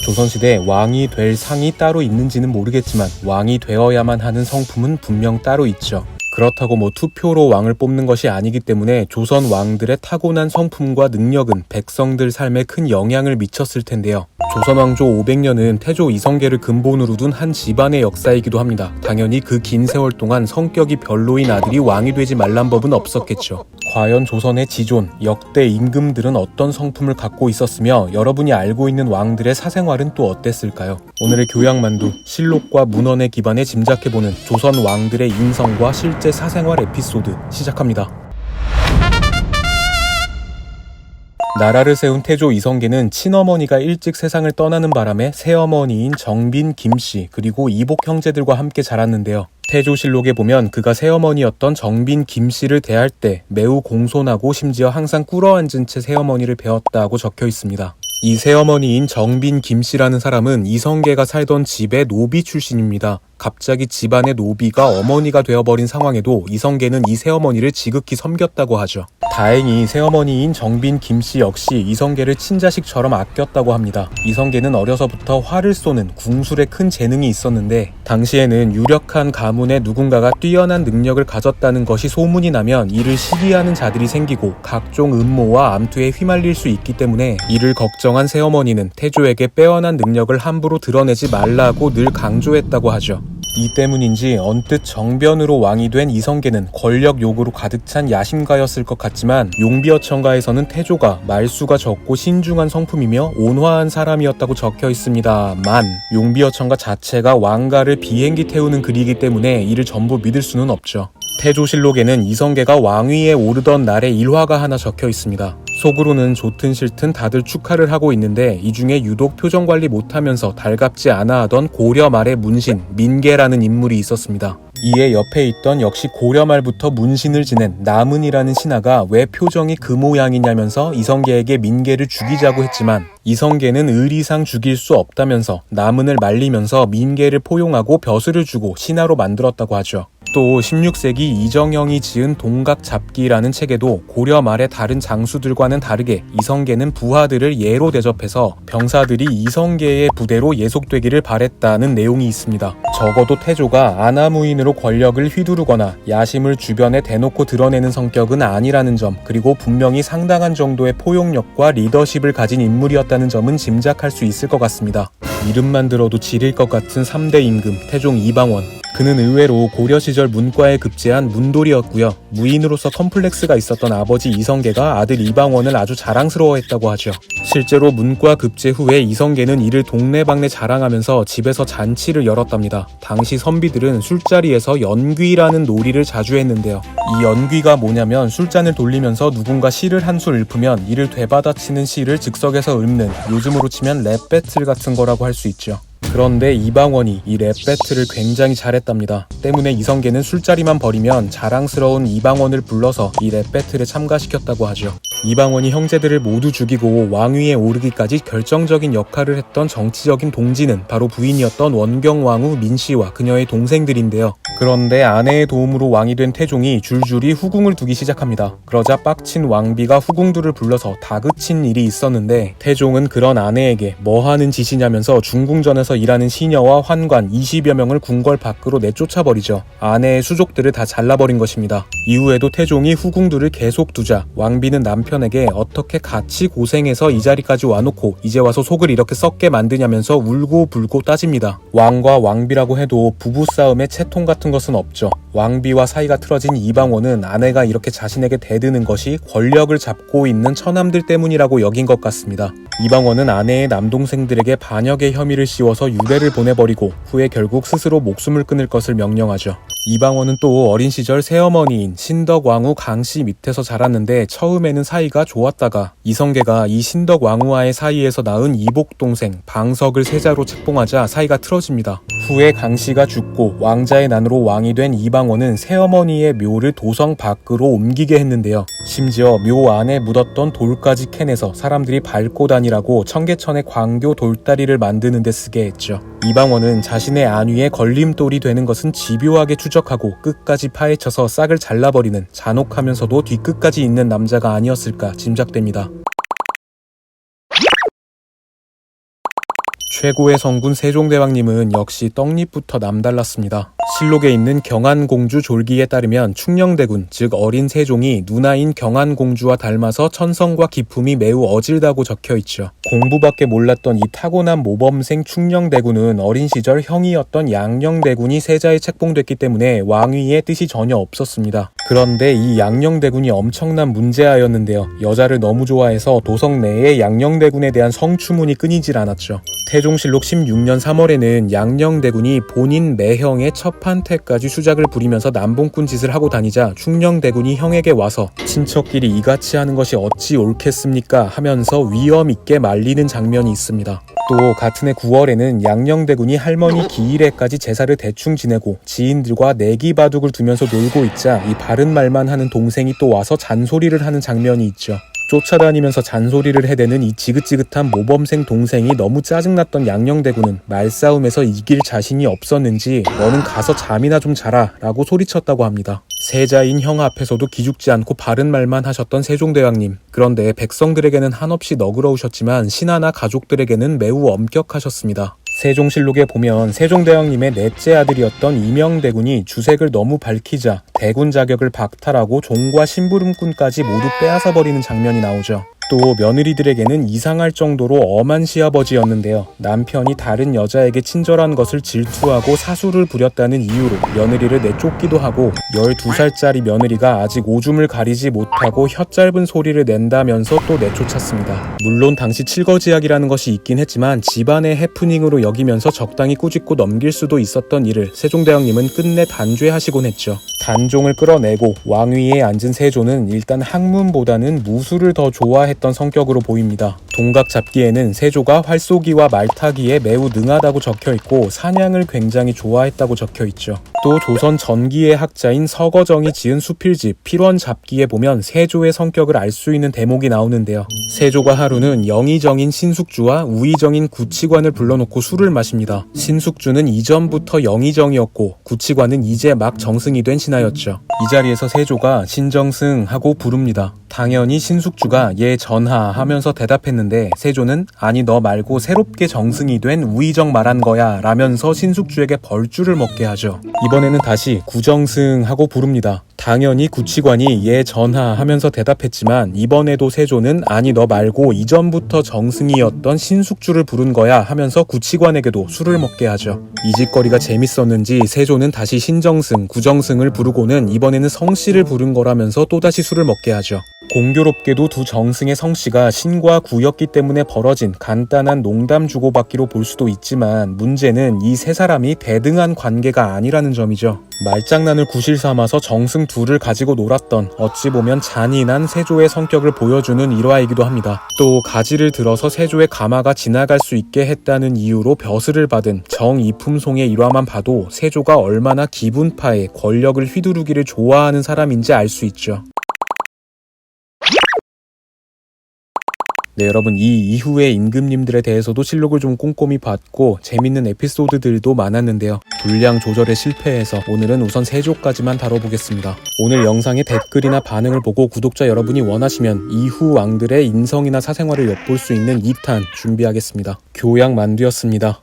조선시대 왕이 될 상이 따로 있는지는 모르겠지만 왕이 되어야만 하는 성품은 분명 따로 있죠. 그렇다고 투표로 왕을 뽑는 것이 아니기 때문에 조선 왕들의 타고난 성품과 능력은 백성들 삶에 큰 영향을 미쳤을 텐데요. 조선 왕조 500년은 태조 이성계를 근본으로 둔 한 집안의 역사이기도 합니다. 당연히 그 긴 세월 동안 성격이 별로인 아들이 왕이 되지 말란 법은 없었겠죠. 과연 조선의 지존, 역대 임금들은 어떤 성품을 갖고 있었으며 여러분이 알고 있는 왕들의 사생활은 또 어땠을까요? 오늘의 교양만두, 실록과 문헌에 기반해 짐작해보는 조선 왕들의 인성과 실제 사생활 에피소드 시작합니다. 나라를 세운 태조 이성계는 친어머니가 일찍 세상을 떠나는 바람에 새어머니인 정빈, 김씨 그리고 이복 형제들과 함께 자랐는데요. 태조실록에 보면 그가 새어머니였던 정빈, 김씨를 대할 때 매우 공손하고 심지어 항상 꿇어앉은 채 새어머니를 배웠다고 적혀 있습니다. 이 새어머니인 정빈, 김씨라는 사람은 이성계가 살던 집의 노비 출신입니다. 갑자기 집안의 노비가 어머니가 되어버린 상황에도 이성계는 이 새어머니를 지극히 섬겼다고 하죠. 다행히 새어머니인 정빈, 김씨 역시 이성계를 친자식처럼 아꼈다고 합니다. 이성계는 어려서부터 활을 쏘는 궁술에 큰 재능이 있었는데 당시에는 유력한 가문에 누군가가 뛰어난 능력을 가졌다는 것이 소문이 나면 이를 시기하는 자들이 생기고 각종 음모와 암투에 휘말릴 수 있기 때문에 이를 걱정한 새어머니는 태조에게 빼어난 능력을 함부로 드러내지 말라고 늘 강조했다고 하죠. 이 때문인지 언뜻 정변으로 왕이 된 이성계는 권력 욕으로 가득 찬 야심가였을 것 같지만 용비어천가에서는 태조가 말수가 적고 신중한 성품이며 온화한 사람이었다고 적혀 있습니다만 용비어천가 자체가 왕가를 비행기 태우는 글이기 때문에 이를 전부 믿을 수는 없죠. 태조실록에는 이성계가 왕위에 오르던 날의 일화가 하나 적혀 있습니다. 속으로는 좋든 싫든 다들 축하를 하고 있는데 이 중에 유독 표정관리 못하면서 달갑지 않아 하던 고려 말의 문신 민계라는 인물이 있었습니다. 이에 옆에 있던 역시 고려 말부터 문신을 지낸 남은이라는 신하가 왜 표정이 그 모양이냐면서 이성계에게 민계를 죽이자고 했지만 이성계는 의리상 죽일 수 없다면서 남은을 말리면서 민계를 포용하고 벼슬을 주고 신하로 만들었다고 하죠. 또 16세기 이정영이 지은 동각잡기라는 책에도 고려 말의 다른 장수들과는 다르게 이성계는 부하들을 예로 대접해서 병사들이 이성계의 부대로 예속되기를 바랬다는 내용이 있습니다. 적어도 태조가 아나무인으로 권력을 휘두르거나 야심을 주변에 대놓고 드러내는 성격은 아니라는 점, 그리고 분명히 상당한 정도의 포용력과 리더십을 가진 인물이었다는 점은 짐작할 수 있을 것 같습니다. 이름만 들어도 지릴 것 같은 3대 임금 태종 이방원. 그는 의외로 고려 시절 문과에 급제한 문돌이였고요. 무인으로서 컴플렉스가 있었던 아버지 이성계가 아들 이방원을 아주 자랑스러워했다고 하죠. 실제로 문과 급제 후에 이성계는 이를 동네방네 자랑하면서 집에서 잔치를 열었답니다. 당시 선비들은 술자리에서 연귀라는 놀이를 자주 했는데요. 이 연귀가 뭐냐면 술잔을 돌리면서 누군가 시를 한 수 읊으면 이를 되받아치는 시를 즉석에서 읊는, 요즘으로 치면 랩 배틀 같은 거라고 할 수 있죠. 그런데 이방원이 이 랩 배틀을 굉장히 잘했답니다. 때문에 이성계는 술자리만 벌이면 자랑스러운 이방원을 불러서 이 랩 배틀에 참가시켰다고 하죠. 이방원이 형제들을 모두 죽이고 왕위에 오르기까지 결정적인 역할을 했던 정치적인 동지는 바로 부인이었던 원경왕후 민씨와 그녀의 동생들인데요. 그런데 아내의 도움으로 왕이 된 태종이 줄줄이 후궁을 두기 시작합니다. 그러자 빡친 왕비가 후궁들을 불러서 다그친 일이 있었는데 태종은 그런 아내에게 뭐하는 짓이냐면서 중궁전에서 일하는 시녀와 환관 20여 명을 궁궐 밖으로 내쫓아버리죠. 아내의 수족들을 다 잘라버린 것입니다. 이후에도 태종이 후궁들을 계속 두자 왕비는 남편에게 어떻게 같이 고생해서 이 자리까지 와놓고 이제 와서 속을 이렇게 썩게 만드냐면서 울고 불고 따집니다. 왕과 왕비라고 해도 부부싸움에 채통 같은 것은 없죠. 왕비와 사이가 틀어진 이방원은 아내가 이렇게 자신에게 대드는 것이 권력을 잡고 있는 처남들 때문이라고 여긴 것 같습니다. 이방원은 아내의 남동생들에게 반역의 혐의를 씌워서 유배를 보내버리고 후에 결국 스스로 목숨을 끊을 것을 명령하죠. 이방원은 또 어린 시절 새어머니인 신덕왕후 강씨 밑에서 자랐는데 처음에는 사이가 좋았다가 이성계가 이 신덕왕후와의 사이에서 낳은 이복동생 방석을 세자로 책봉하자 사이가 틀어집니다. 후에 강씨가 죽고 왕자의 난으로 왕이 된 이방원은 새어머니의 묘를 도성 밖으로 옮기게 했는데요. 심지어 묘 안에 묻었던 돌까지 캐내서 사람들이 밟고 다니라고 청계천의 광교 돌다리를 만드는 데 쓰게 했죠. 이방원은 자신의 안위에 걸림돌이 되는 것은 집요하게 추적하고 끝까지 파헤쳐서 싹을 잘라버리는 잔혹하면서도 뒤끝까지 있는 남자가 아니었을까 짐작됩니다. 최고의 성군 세종대왕님은 역시 떡잎부터 남달랐습니다. 실록에 있는 경안공주 졸기에 따르면 충녕대군, 즉 어린 세종이 누나인 경안공주와 닮아서 천성과 기품이 매우 어질다고 적혀있죠. 공부밖에 몰랐던 이 타고난 모범생 충녕대군은 어린 시절 형이었던 양녕대군이 세자에 책봉됐기 때문에 왕위의 뜻이 전혀 없었습니다. 그런데 이 양녕대군이 엄청난 문제아였는데요. 여자를 너무 좋아해서 도성 내에 양녕대군에 대한 성추문이 끊이질 않았죠. 태종실록 16년 3월에는 양녕대군이 본인 매형의 첩한테까지 수작을 부리면서 남봉꾼 짓을 하고 다니자 충녕대군이 형에게 와서 친척끼리 이같이 하는 것이 어찌 옳겠습니까 하면서 위엄 있게 말리는 장면이 있습니다. 또 같은 해 9월에는 양녕대군이 할머니 기일에까지 제사를 대충 지내고 지인들과 내기바둑을 두면서 놀고 있자 이 바른 말만 하는 동생이 또 와서 잔소리를 하는 장면이 있죠. 쫓아다니면서 잔소리를 해대는 이 지긋지긋한 모범생 동생이 너무 짜증났던 양녕대군은 말싸움에서 이길 자신이 없었는지 너는 가서 잠이나 좀 자라 라고 소리쳤다고 합니다. 세자인 형 앞에서도 기죽지 않고 바른 말만 하셨던 세종대왕님. 그런데 백성들에게는 한없이 너그러우셨지만 신하나 가족들에게는 매우 엄격하셨습니다. 세종실록에 보면 세종대왕님의 넷째 아들이었던 이명대군이 주색을 너무 밝히자 대군 자격을 박탈하고 종과 심부름꾼까지 모두 빼앗아버리는 장면이 나오죠. 또 며느리들에게는 이상할 정도로 엄한 시아버지였는데요. 남편이 다른 여자에게 친절한 것을 질투하고 사수를 부렸다는 이유로 며느리를 내쫓기도 하고 12살짜리 며느리가 아직 오줌을 가리지 못하고 혀 짧은 소리를 낸다면서 또 내쫓았습니다. 물론 당시 칠거지약이라는 것이 있긴 했지만 집안의 해프닝으로 여기면서 적당히 꾸짖고 넘길 수도 있었던 일을 세종대왕님은 끝내 단죄하시곤 했죠. 단종을 끌어내고 왕위에 앉은 세조는 일단 학문보다는 무술을 더 좋아했던 성격으로 보입니다. 동각 잡기에는 세조가 활쏘기와 말타기에 매우 능하다고 적혀있고 사냥을 굉장히 좋아했다고 적혀있죠. 또 조선 전기의 학자인 서거정이 지은 수필집 필원 잡기에 보면 세조의 성격을 알 수 있는 대목이 나오는데요. 세조가 하루는 영의정인 신숙주와 우의정인 구치관을 불러놓고 술을 마십니다. 신숙주는 이전부터 영의정이었고 구치관은 이제 막 정승이 된 신하였죠. 이 자리에서 세조가 신정승 하고 부릅니다. 당연히 신숙주가 예 전하 하면서 대답했는데 세조는 아니 너 말고 새롭게 정승이 된 우의정 말한 거야 라면서 신숙주에게 벌주를 먹게 하죠. 이번에는 다시 구정승 하고 부릅니다. 당연히 구치관이 예 전하 하면서 대답했지만 이번에도 세조는 아니 너 말고 이전부터 정승이었던 신숙주를 부른 거야 하면서 구치관에게도 술을 먹게 하죠. 이 짓거리가 재밌었는지 세조는 다시 신정승, 구정승을 부르고는 이번에는 성씨를 부른 거라면서 또다시 술을 먹게 하죠. 공교롭게도 두 정승의 성씨가 신과 구였기 때문에 벌어진 간단한 농담 주고받기로 볼 수도 있지만 문제는 이 세 사람이 대등한 관계가 아니라는 점이죠. 말장난을 구실 삼아서 정승 둘을 가지고 놀았던 어찌 보면 잔인한 세조의 성격을 보여주는 일화이기도 합니다. 또 가지를 들어서 세조의 가마가 지나갈 수 있게 했다는 이유로 벼슬을 받은 정이품송의 일화만 봐도 세조가 얼마나 기분파에 권력을 휘두르기를 좋아하는 사람인지 알 수 있죠. 네, 여러분 이 이후의 임금님들에 대해서도 실록을 좀 꼼꼼히 봤고 재밌는 에피소드들도 많았는데요. 분량 조절에 실패해서 오늘은 우선 세조까지만 다뤄보겠습니다. 오늘 영상의 댓글이나 반응을 보고 구독자 여러분이 원하시면 이후 왕들의 인성이나 사생활을 엿볼 수 있는 2탄 준비하겠습니다. 교양만두였습니다.